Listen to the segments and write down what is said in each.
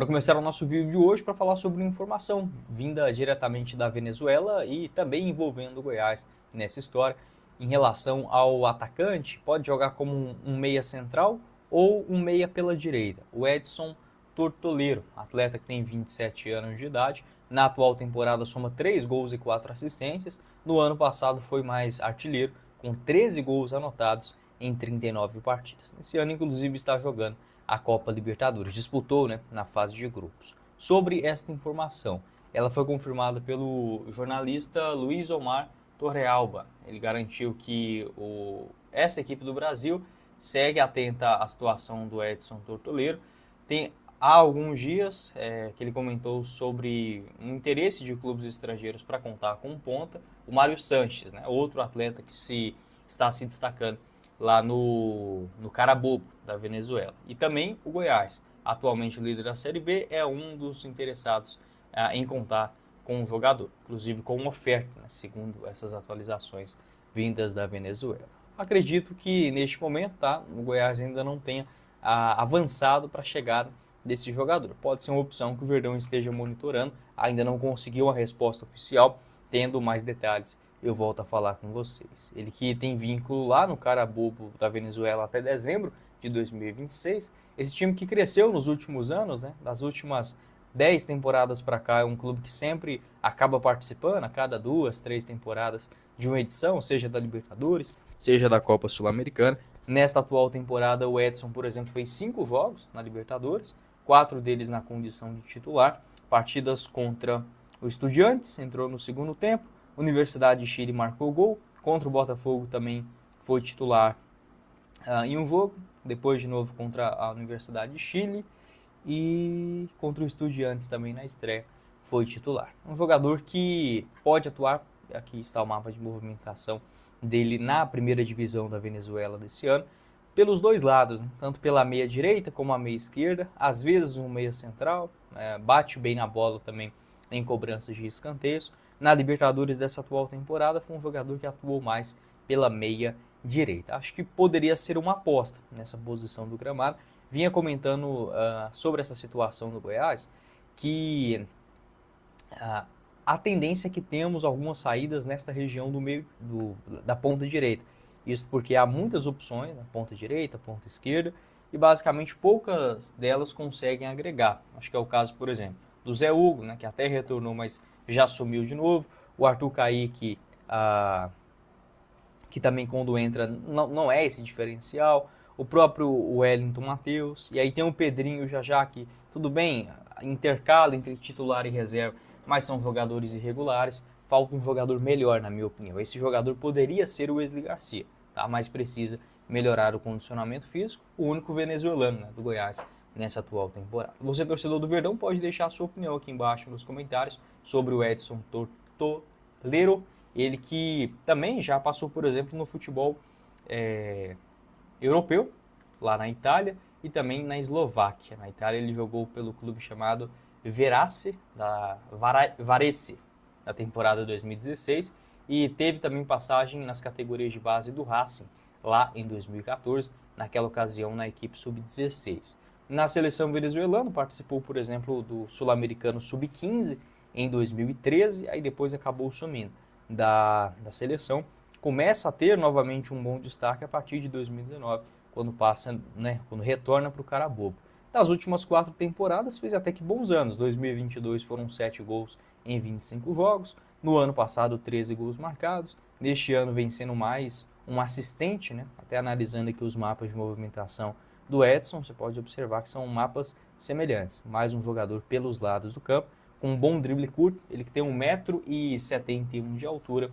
Para começar o nosso vídeo de hoje para falar sobre uma informação vinda diretamente da Venezuela e também envolvendo o Goiás nessa história em relação ao atacante, pode jogar como um meia central ou um meia pela direita. O Edson Tortoleiro, atleta que tem 27 anos de idade, na atual temporada soma 3 gols e 4 assistências, no ano passado foi mais artilheiro, com 13 gols anotados em 39 partidas. Nesse ano, inclusive, está jogando a Copa Libertadores, disputou, na fase de grupos. Sobre esta informação, ela foi confirmada pelo jornalista Luiz Omar Torrealba. Ele garantiu que essa equipe do Brasil segue atenta à situação do Edson Tortoleiro. Há alguns dias que ele comentou sobre um interesse de clubes estrangeiros para contar com um ponta, o Mário Sanches, outro atleta que está se destacando lá no Carabobo, da Venezuela. E também o Goiás, atualmente líder da Série B, é um dos interessados em contar com o jogador, inclusive com uma oferta, segundo essas atualizações vindas da Venezuela. Acredito que neste momento o Goiás ainda não tenha avançado para a chegada desse jogador. Pode ser uma opção que o Verdão esteja monitorando, ainda não conseguiu uma resposta oficial, tendo mais detalhes eu volto a falar com vocês. Ele que tem vínculo lá no Carabobo da Venezuela até dezembro de 2026. Esse time que cresceu nos últimos anos, das últimas 10 temporadas para cá, é um clube que sempre acaba participando a cada 2, 3 temporadas de uma edição, seja da Libertadores, seja da Copa Sul-Americana. Nesta atual temporada, o Edson, por exemplo, fez 5 jogos na Libertadores, 4 deles na condição de titular, partidas contra o Estudiantes, entrou no segundo tempo, Universidade de Chile marcou gol, contra o Botafogo também foi titular em um jogo, depois de novo contra a Universidade de Chile e contra o Estudiantes também na estreia foi titular. Um jogador que pode atuar, aqui está o mapa de movimentação dele na primeira divisão da Venezuela desse ano, pelos dois lados, tanto pela meia direita como a meia esquerda, às vezes um meia central, bate bem na bola também em cobranças de escanteios. Na Libertadores dessa atual temporada foi um jogador que atuou mais pela meia direita. Acho que poderia ser uma aposta nessa posição do gramado. Vinha comentando sobre essa situação do Goiás, que a tendência é que temos algumas saídas nesta região do meio da ponta direita. Isso porque há muitas opções, na ponta direita, ponta esquerda, e basicamente poucas delas conseguem agregar. Acho que é o caso, por exemplo, do Zé Hugo, que até retornou, mas já sumiu de novo. O Arthur Caíque, que também quando entra não é esse diferencial. O próprio Wellington Matheus. E aí tem o Pedrinho já que, tudo bem, intercala entre titular e reserva, mas são jogadores irregulares. Falta um jogador melhor, na minha opinião. Esse jogador poderia ser o Wesley Garcia, mas precisa melhorar o condicionamento físico. O único venezuelano do Goiás nessa atual temporada. Você, torcedor do Verdão, pode deixar a sua opinião aqui embaixo nos comentários sobre o Edson Tortoleiro, ele que também já passou, por exemplo, no futebol europeu, lá na Itália, e também na Eslováquia. Na Itália ele jogou pelo clube chamado Varese, na temporada 2016, e teve também passagem nas categorias de base do Racing, lá em 2014, naquela ocasião na equipe sub-16. Na seleção venezuelana, participou, por exemplo, do Sul-Americano Sub-15 em 2013, aí depois acabou sumindo da seleção. Começa a ter novamente um bom destaque a partir de 2019, quando quando retorna para o Carabobo. Das últimas 4 temporadas, fez até que bons anos. 2022 foram 7 gols em 25 jogos. No ano passado, 13 gols marcados. Neste ano, vem sendo mais um assistente, até analisando aqui os mapas de movimentação do Edson, você pode observar que são mapas semelhantes. Mais um jogador pelos lados do campo, com um bom drible curto, ele que tem 1,71 m de altura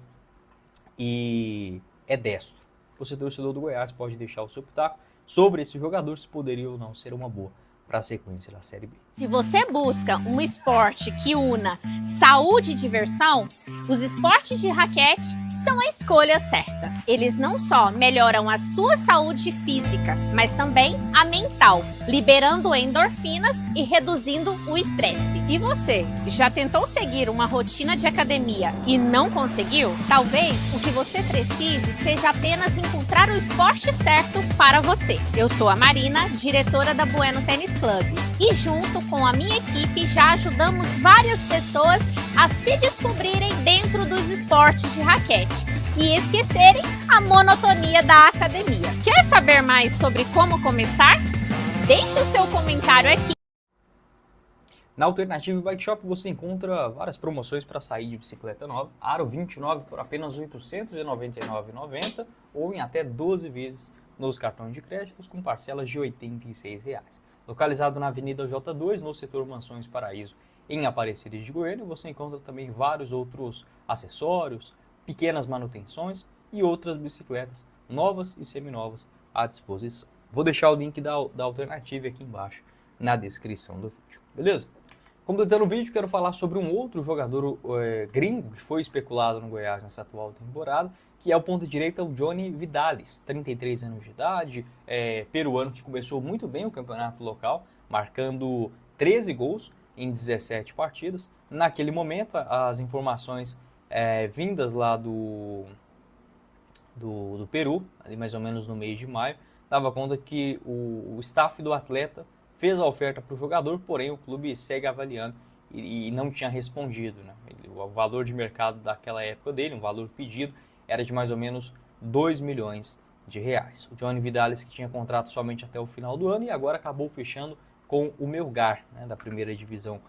e é destro. Você, torcedor do Goiás, pode deixar o seu pitaco sobre esse jogador, se poderia ou não ser uma boa para a sequência da Série B. Se você busca um esporte que una saúde e diversão, os esportes de raquete são a escolha certa. Eles não só melhoram a sua saúde física, mas também a mental, liberando endorfinas e reduzindo o estresse. E você, já tentou seguir uma rotina de academia e não conseguiu? Talvez o que você precise seja apenas encontrar o esporte certo para você. Eu sou a Marina, diretora da Bueno Tênis Club. E junto com a minha equipe já ajudamos várias pessoas a se descobrirem dentro dos esportes de raquete e esquecerem a monotonia da academia. Quer saber mais sobre como começar? Deixe o seu comentário aqui. Na Alternativa Bike Shop você encontra várias promoções para sair de bicicleta nova. Aro 29 por apenas R$ 899,90 ou em até 12 vezes nos cartões de créditos com parcelas de R$ 86. Localizado na Avenida J2, no setor Mansões Paraíso, em Aparecida de Goiânia, você encontra também vários outros acessórios, pequenas manutenções e outras bicicletas novas e seminovas à disposição. Vou deixar o link da Alternativa aqui embaixo na descrição do vídeo, beleza? Completando o vídeo, quero falar sobre um outro jogador gringo que foi especulado no Goiás nessa atual temporada, que é o ponta direita, o Johnny Vidales, 33 anos de idade, peruano que começou muito bem o campeonato local, marcando 13 gols em 17 partidas. Naquele momento, as informações vindas lá do Peru, ali mais ou menos no mês de maio, dava conta que o staff do atleta fez a oferta para o jogador, porém o clube segue avaliando e não tinha respondido, né? O valor de mercado daquela época dele, um valor pedido, era de mais ou menos 2 milhões de reais. O Johnny Vidales, que tinha contrato somente até o final do ano e agora acabou fechando com o Melgar, né, da primeira divisão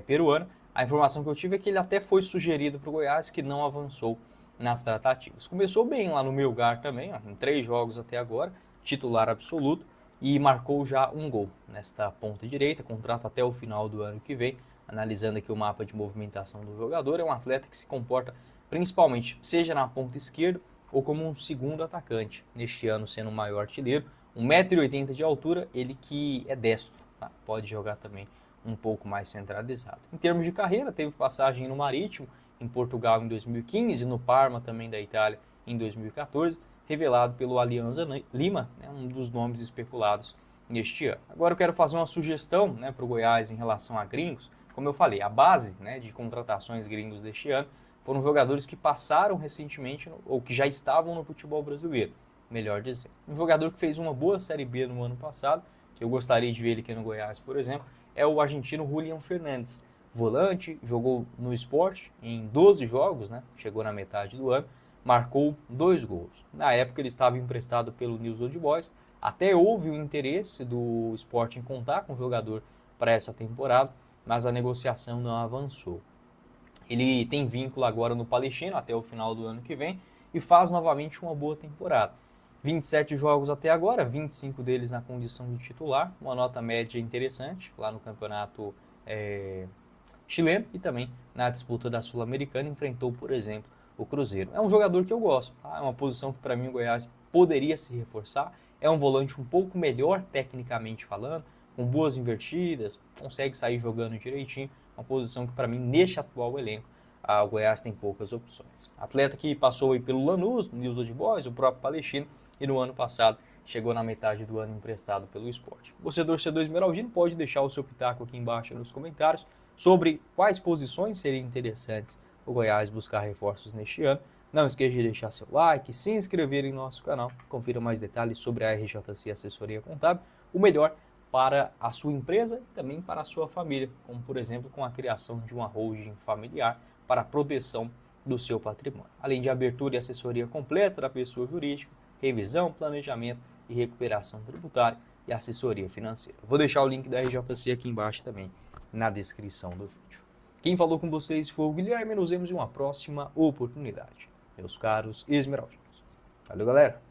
peruana. A informação que eu tive é que ele até foi sugerido para o Goiás, que não avançou nas tratativas. Começou bem lá no Melgar também, ó, em 3 jogos até agora, titular absoluto, e marcou já um gol nesta ponta direita, contrato até o final do ano que vem. Analisando aqui o mapa de movimentação do jogador, é um atleta que se comporta principalmente, seja na ponta esquerda ou como um segundo atacante. Neste ano sendo o maior artilheiro, 1,80 m de altura, ele que é destro, tá? Pode jogar também um pouco mais centralizado. Em termos de carreira, teve passagem no Marítimo, em Portugal em 2015, no Parma também da Itália em 2014, revelado pelo Alianza Lima, né, um dos nomes especulados neste ano. Agora eu quero fazer uma sugestão, né, para o Goiás em relação a gringos. Como eu falei, a base, né, de contratações gringos deste ano foram jogadores que passaram recentemente ou que já estavam no futebol brasileiro, melhor dizendo. Um jogador que fez uma boa Série B no ano passado, que eu gostaria de ver ele aqui no Goiás, por exemplo, é o argentino Julián Fernandes. Volante, jogou no Sport em 12 jogos, né, chegou na metade do ano, marcou 2 gols. Na época ele estava emprestado pelo News Old Boys, até houve o interesse do Sport em contar com o jogador para essa temporada, mas a negociação não avançou. Ele tem vínculo agora no Palestino até o final do ano que vem e faz novamente uma boa temporada. 27 jogos até agora, 25 deles na condição de titular, uma nota média interessante lá no campeonato chileno e também na disputa da Sul-Americana, enfrentou, por exemplo, o Cruzeiro. É um jogador que eu gosto, tá? É uma posição que para mim o Goiás poderia se reforçar. É um volante um pouco melhor tecnicamente falando, com boas invertidas, consegue sair jogando direitinho. Uma posição que para mim neste atual elenco o Goiás tem poucas opções. Atleta que passou aí pelo Lanús, News Old Boys, o próprio Palestino e no ano passado chegou na metade do ano emprestado pelo Sport. Você, torcedor esmeraldino, pode deixar o seu pitaco aqui embaixo nos comentários sobre quais posições seriam interessantes o Goiás buscar reforços neste ano. Não esqueça de deixar seu like, se inscrever em nosso canal, confira mais detalhes sobre a RJC Assessoria Contábil, o melhor para a sua empresa e também para a sua família, como por exemplo com a criação de uma holding familiar para a proteção do seu patrimônio. Além de abertura e assessoria completa da pessoa jurídica, revisão, planejamento e recuperação tributária e assessoria financeira. Vou deixar o link da RJC aqui embaixo também na descrição do vídeo. Quem falou com vocês foi o Guilherme, nos vemos em uma próxima oportunidade, meus caros esmeraldinos. Valeu, galera!